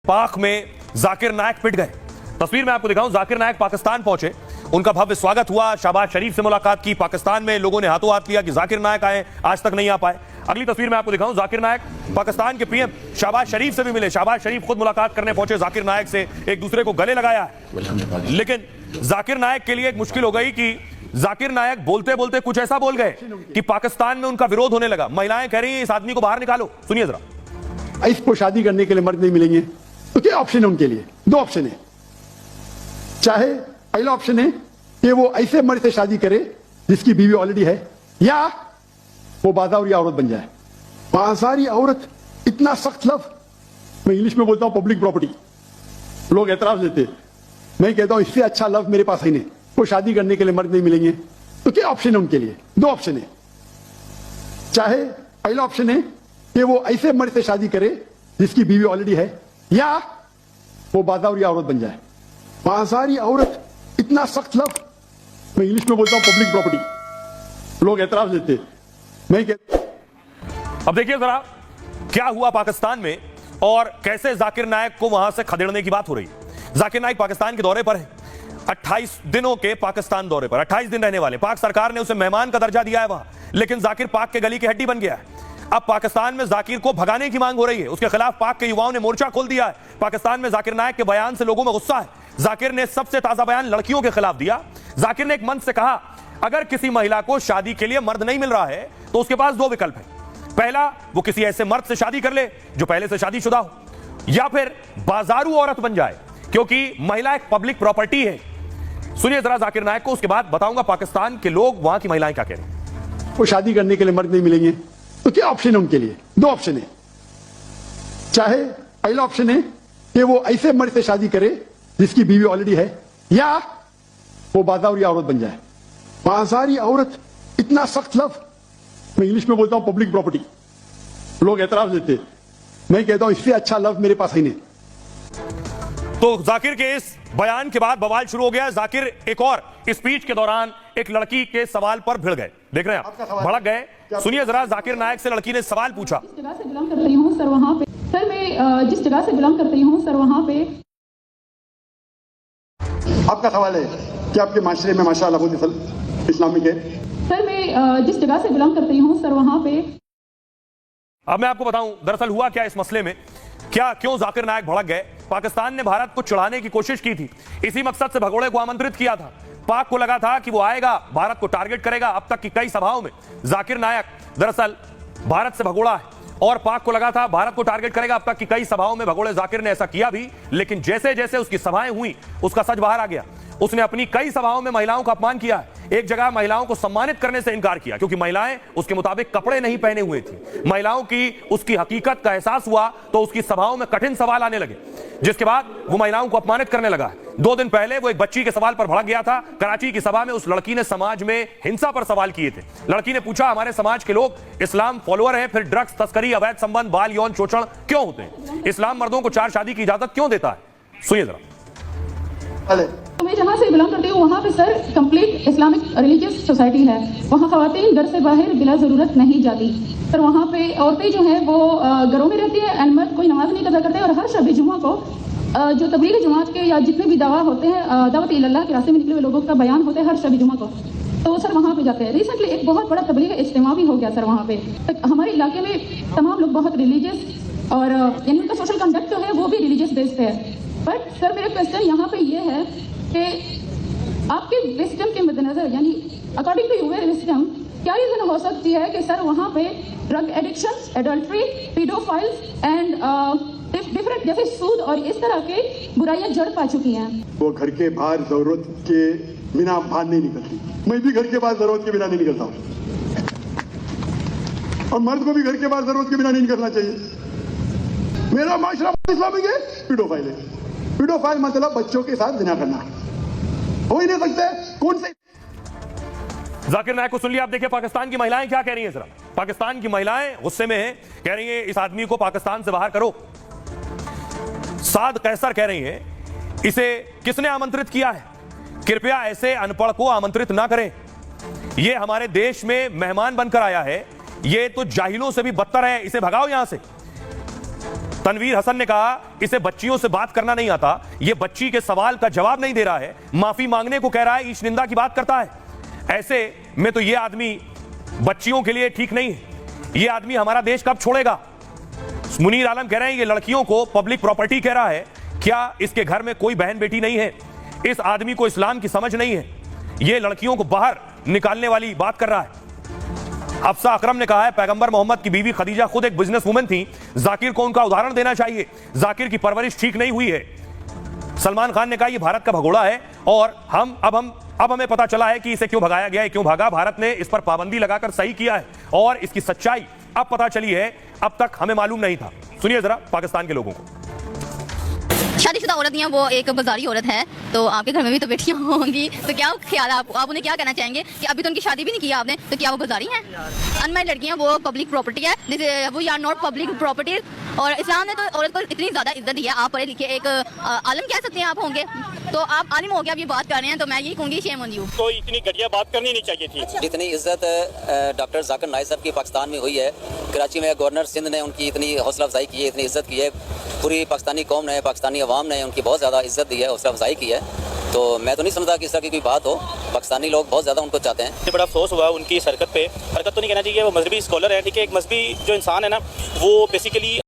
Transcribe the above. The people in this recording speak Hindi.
पाक में जाकिर नायक पिट गए। तस्वीर में आपको दिखाऊं, जाकिर नायक पाकिस्तान पहुंचे, उनका भव्य स्वागत हुआ, शहबाज शरीफ से मुलाकात की, पाकिस्तान में लोगों ने हाथों हाथ लिया कि जाकिर नायक आए, आज तक नहीं आ पाए। अगली तस्वीर में आपको दिखाऊं, जाकिर नायक पाकिस्तान के पीएम शहबाज शरीफ से भी मिले, शहबाज शरीफ खुद मुलाकात करने पहुंचे जाकिर नायक से, एक दूसरे को गले लगाया। लेकिन जाकिर नायक के लिए एक मुश्किल हो गई कि जाकिर नायक बोलते बोलते कुछ ऐसा बोल गए कि पाकिस्तान में उनका विरोध होने लगा। महिलाएं कह रही हैं इस आदमी को बाहर निकालो। सुनिए जरा। इसको शादी करने के लिए मर्द नहीं मिलेंगे तो क्या ऑप्शन है उनके लिए? दो ऑप्शन है। चाहे पहला ऑप्शन है कि वो ऐसे मर्द से शादी करे जिसकी बीवी ऑलरेडी है, या वो बाजारी औरत बन जाए। बाजारी औरत इतना सख्त लफ्ज, मैं इंग्लिश में बोलता हूं पब्लिक प्रॉपर्टी, लोग एतराज देते। मैं कहता हूं इससे अच्छा लफ्ज मेरे पास ही नहीं। वो शादी करने के लिए मर्द नहीं मिलेंगे तो क्या ऑप्शन है उनके लिए? दो ऑप्शन है। चाहे पहला ऑप्शन है कि वो ऐसे मर्द से शादी करे जिसकी बीवी ऑलरेडी है, या वो बाजारी औरत बन जाए। बाजारी औरत इतना सख्त लफ्ज, मैं इंग्लिश में बोलता हूं पब्लिक प्रॉपर्टी, लोग एतराज देते। मैं कहता अब देखिए जरा क्या हुआ पाकिस्तान में और कैसे जाकिर नायक को वहां से खदेड़ने की बात हो रही है। जाकिर नायक पाकिस्तान के दौरे पर है, 28 दिनों के पाकिस्तान दौरे पर, 28 दिन रहने वाले। पाक सरकार ने उसे मेहमान का दर्जा दिया है वहां, लेकिन जाकिर पाक के गली की हड्डी बन गया है। अब पाकिस्तान में जाकिर को भगाने की मांग हो रही है, उसके खिलाफ पाक के युवाओं ने मोर्चा खोल दिया है। पाकिस्तान में जाकिर नायक के बयान से लोगों में गुस्सा है। जाकिर ने सबसे ताजा बयान लड़कियों के खिलाफ दिया। जाकिर ने एक मंच से कहा अगर किसी महिला को शादी के लिए मर्द नहीं मिल रहा है तो उसके पास दो विकल्प है। पहला, वो किसी ऐसे मर्द से शादी कर ले जो पहले से शादीशुदा हो, या फिर बाजारू औरत बन जाए, क्योंकि महिला एक पब्लिक प्रॉपर्टी है। सुनिए जरा जाकिर नायक को, उसके बाद बताऊंगा पाकिस्तान के लोग, वहां की महिलाएं क्या कह रही हैं। वो शादी करने के लिए मर्द नहीं मिलेंगे तो क्या ऑप्शन है उनके लिए? दो ऑप्शन है। चाहे पहला ऑप्शन है कि वो ऐसे मर्द से शादी करे जिसकी बीवी ऑलरेडी है, या वो बाजारी औरत बन जाए। बाजारी औरत इतना सख्त लफ्ज, मैं इंग्लिश में बोलता हूं पब्लिक प्रॉपर्टी, लोग एतराज देते। मैं कहता हूं इससे अच्छा लफ्ज मेरे पास ही नहीं। तो जाकिर के इस बयान के बाद बवाल शुरू हो गया। जाकिर एक और स्पीच के दौरान एक लड़की के सवाल पर भिड़ गए। देख रहे हैं आप, भड़क गए। सुनिए जरा, जाकिर नायक से लड़की ने सवाल पूछा। जिस जगह से बिलोंग करती हूँ सर, वहाँ पे सर मैं जिस जगह से बिलोंग करती हूँ सर, वहाँ पे आपका सवाल है कि आपके माशरे में माशाअल्लाह बहुत इस्लामिक है। सर मैं जिस जगह से बिलोंग करती हूँ सर, वहाँ पे अब मैं आपको बताऊं दरअसल हुआ क्या इस मसले में, क्यों जाकिर नायक भड़क गए। पाकिस्तान ने भारत को चिढ़ाने की कोशिश की थी, इसी मकसद से भगोड़े को आमंत्रित किया था। पाक को लगा था कि वो आएगा, भारत को टारगेट करेगा। अब तक की कई सभाओं में जाकिर नायक दरअसल भारत से भगोड़ा है और पाक को लगा था भारत को टारगेट करेगा। अब तक की कई सभाओं में भगोड़े जाकिर ने ऐसा किया भी, लेकिन जैसे जैसे उसकी सभाएं हुई उसका सच बाहर आ गया। उसने अपनी कई सभाओं में महिलाओं का अपमान किया है। एक जगह महिलाओं को सम्मानित करने से इनकार किया क्योंकि महिलाएं उसके मुताबिक कपड़े नहीं पहने हुए थी। महिलाओं की उसकी हकीकत का एहसास हुआ तो उसकी सभाओं में कठिन सवाल आने लगे, जिसके बाद वो महिलाओं को अपमानित करने लगा। 2 दिन पहले वो एक बच्ची के सवाल पर भड़क गया था। कराची की सभा में उस लड़की ने समाज में हिंसा पर सवाल किए थे। लड़की ने पूछा हमारे समाज के लोग इस्लाम फॉलोअर हैं, फिर ड्रग्स तस्करी, अवैध संबंध, बाल यौन शोषण क्यों होते हैं? इस्लाम मर्दों को 4 शादी की इजाजत क्यों देता है? सुनिए जरा। तो मैं जहाँ से बिलोंग करती हूँ वहाँ पे sir complete Islamic religious society है। वहाँ खवातीन घर से बाहर बिला ज़रूरत नहीं जाती सर। वहाँ पे औरतें जो हैं वो घरों में रहती हैं, मर्द कोई नमाज नहीं अदा करते। और हर शब जुमा को जो तबलीग जमात के या जितने भी दावा होते हैं, दावत इल्लल्लाह के रास्ते में निकले हुए लोगों का बयान होते हैं हर शब जुमा को, तो सर वहाँ पे जाते हैं। रिसेंटली एक बहुत बड़ा तबलीग इज्तिमा भी हो गया सर वहाँ पे। हमारे इलाके में तमाम लोग बहुत रिलीजियस और यानी उनका सोशल कंडक्ट जो है वो भी रिलीजियस बेस्ड है। बट सर मेरा क्वेश्चन यहाँ पे ये है कि आपके विस्डम के मद्देनजर, यानी अकॉर्डिंग टू यूर विस्डम, क्या रीजन हो सकती है कि सर वहाँ पे drug addiction, adultery, paedophiles and different जैसे सूद और इस तरह के बुराइयां जड़ पा चुकी हैं? वो घर के बाहर जरूरत के बिना बाहर नहीं निकलती। मैं भी घर के बाहर जरूरत के बिना नहीं निकलता हूँ, और मर्द को भी घर के बाहर जरूरत के बिना नहीं निकलना चाहिए। मेरा माशरा इस्लामिक है, पीडोफाइल है। पीडोफाइल मतलब बच्चों के साथ जिना करना, हो ही नहीं सकते। कौन से जाकिर नायक को सुन लिया। आप देखिए पाकिस्तान की महिलाएं क्या कह रही हैं जरा। पाकिस्तान की महिलाएं गुस्से में हैं, कह रही हैं इस आदमी को पाकिस्तान से बाहर करो। साद कैसर कह रही हैं इसे किसने आमंत्रित किया है? कृपया ऐसे अनपढ़ को आमंत्रित ना करें, ये हमारे देश में मेहमान बनकर आया है, ये तो जाहिलों से भी बदतर है, इसे भगाओ यहां से। तनवीर हसन ने कहा इसे बच्चियों से बात करना नहीं आता, ये बच्ची के सवाल का जवाब नहीं दे रहा है, माफी मांगने को कह रहा है, ईश निंदा की बात करता है। ऐसे में तो ये आदमी बच्चियों के लिए ठीक नहीं है। ये आदमी हमारा देश कब छोड़ेगा? मुनीर आलम कह रहे हैं ये लड़कियों को पब्लिक प्रॉपर्टी कह रहा है। क्या इसके घर में कोई बहन बेटी नहीं है? इस आदमी को इस्लाम की समझ नहीं है। ये लड़कियों को बाहर निकालने वाली बात कर रहा है। हफ्सा अकरम ने कहा है पैगंबर मोहम्मद की बीवी खदीजा खुद एक बिजनेस वुमन थी, जाकिर को उनका उदाहरण देना चाहिए, जाकिर की परवरिश ठीक नहीं हुई है। सलमान खान ने कहा यह भारत का भगोड़ा है और अब हमें पता चला है कि इसे क्यों भगाया गया है, क्यों भागा। भारत ने इस पर पाबंदी लगाकर सही किया है और इसकी सच्चाई अब पता चली है, अब तक हमें मालूम नहीं था। सुनिए जरा पाकिस्तान के लोगों को। शादीशुदा औरत या वो एक बाजारी औरत है, तो आपके घर में भी तो बेटियां होंगी, तो क्या ख्याल है आप उन्हें क्या कहना चाहेंगे कि अभी तो उनकी शादी भी नहीं की आपने, तो क्या वो बाजारी हैं? अनमैरिड लड़कियां वो पब्लिक प्रॉपर्टी है, जैसे वो यार नॉट पब्लिक प्रॉपर्टी। और इस्लाम ने तो औरत को इतनी ज्यादा इज्जत दी है। आप पढ़े लिखे एक आलिम कह सकते हैं आप होंगे, तो आप आलिम हो गया आप ये बात कर रहे हैं, तो मैं यही कहूँगी शेम ऑन यू। तो इतनी घटिया बात करनी नहीं चाहिए थी। जितनी इज्जत डॉक्टर जाकिर नाइक साहब की पाकिस्तान में हुई है, कराची में गवर्नर सिंध ने उनकी इतनी हौसला अफजाई की है, इतनी इज्जत की है, पूरी पाकिस्तानी कौम ने, पाकिस्तानी अवाम ने उनकी बहुत ज़्यादा इज्जत दी है, हौसला अफजाई की है। तो मैं तो नहीं समझता कि इस तरह की कोई बात हो। पाकिस्तानी लोग बहुत ज़्यादा उनको चाहते हैं। बड़ा अफसोस हुआ उनकी इस हरकत पे। हरकत तो नहीं कहना चाहिए, वो मजहबी स्कॉलर है, ठीक है। एक मजहबी जो इंसान है ना, वो बेसिकली